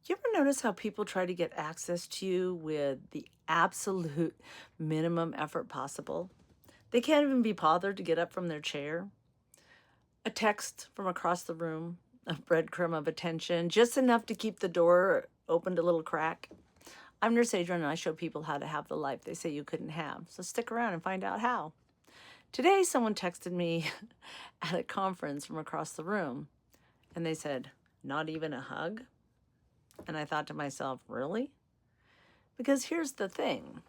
You ever notice how people try to get access to you with the absolute minimum effort possible? They can't even be bothered to get up from their chair. A text from across the room, a breadcrumb of attention, just enough to keep the door opened a little crack. I'm Nurse Adrienne, and I show people how to have the life they say you couldn't have. So stick around and find out how. Today, someone texted me at a conference from across the room, and they said, "Not even a hug?" And I thought to myself, really? Because here's the thing.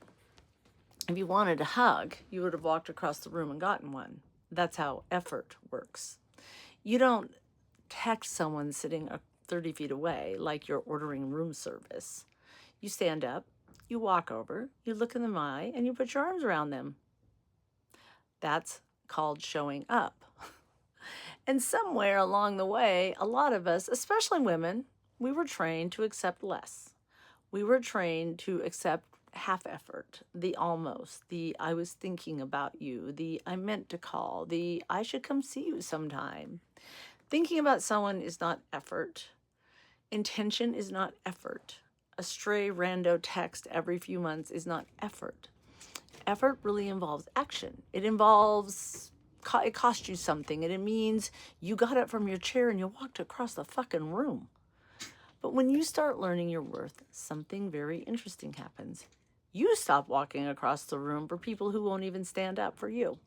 If you wanted a hug, you would have walked across the room and gotten one. That's how effort works. You don't text someone sitting 30 feet away like you're ordering room service. You stand up, you walk over, you look in the eye, and you put your arms around them. That's called showing up. And somewhere along the way, a lot of us, especially women, we were trained to accept less. We were trained to accept half effort, the almost, the I was thinking about you, the I meant to call, the I should come see you sometime. Thinking about someone is not effort. Intention is not effort. A stray rando text every few months is not effort. Effort really involves action. It cost you something, and it means you got up from your chair and you walked across the fucking room. But when you start learning your worth, something very interesting happens. You stop walking across the room for people who won't even stand up for you.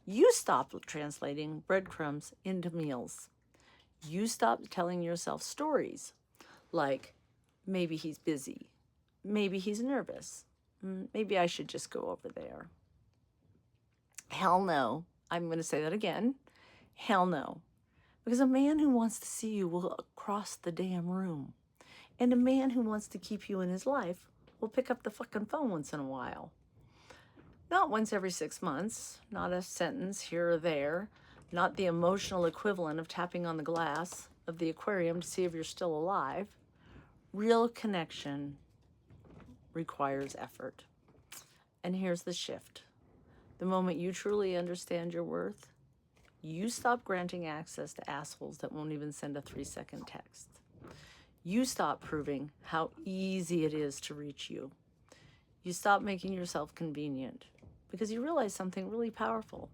You stop translating breadcrumbs into meals. You stop telling yourself stories like, maybe he's busy, maybe he's nervous, maybe I should just go over there. Hell no. I'm going to say that again. Hell no. Because a man who wants to see you will cross the damn room. And a man who wants to keep you in his life will pick up the fucking phone once in a while. Not once every 6 months, not a sentence here or there, not the emotional equivalent of tapping on the glass of the aquarium to see if you're still alive. Real connection requires effort. And here's the shift. The moment you truly understand your worth, you stop granting access to assholes that won't even send a 3-second text. You stop proving how easy it is to reach you. You stop making yourself convenient because you realize something really powerful.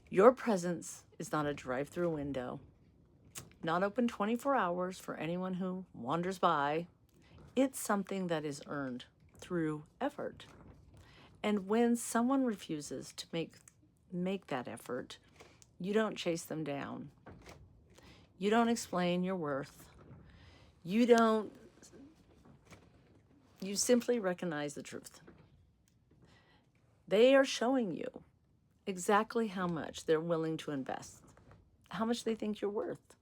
Your presence is not a drive-through window, not open 24 hours for anyone who wanders by. It's something that is earned through effort. And when someone refuses to make that effort, you don't chase them down. You don't explain your worth. You simply recognize the truth. They are showing you exactly how much they're willing to invest, how much they think you're worth.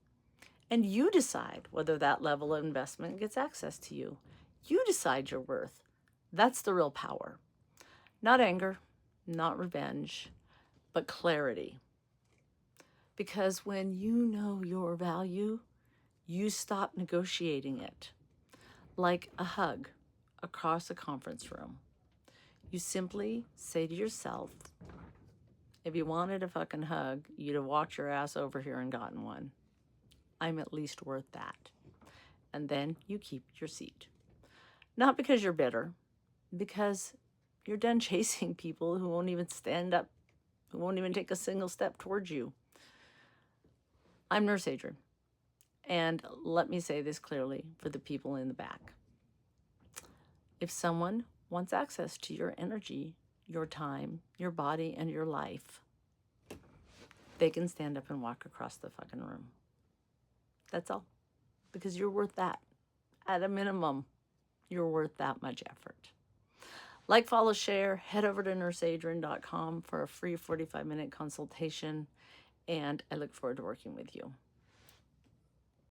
And you decide whether that level of investment gets access to you. You decide your worth. That's the real power. Not anger, not revenge, but clarity. Because when you know your value, you stop negotiating it. Like a hug across a conference room. You simply say to yourself, if you wanted a fucking hug, you'd have walked your ass over here and gotten one. I'm at least worth that. And then you keep your seat. Not because you're bitter, because you're done chasing people who won't even stand up, who won't even take a single step towards you. I'm Nurse Adrienne, and let me say this clearly for the people in the back. If someone wants access to your energy, your time, your body, and your life, they can stand up and walk across the fucking room. That's all. Because you're worth that. At a minimum, you're worth that much effort. Like, follow, share. Head over to nurseadrienne.com for a free 45-minute consultation. And I look forward to working with you.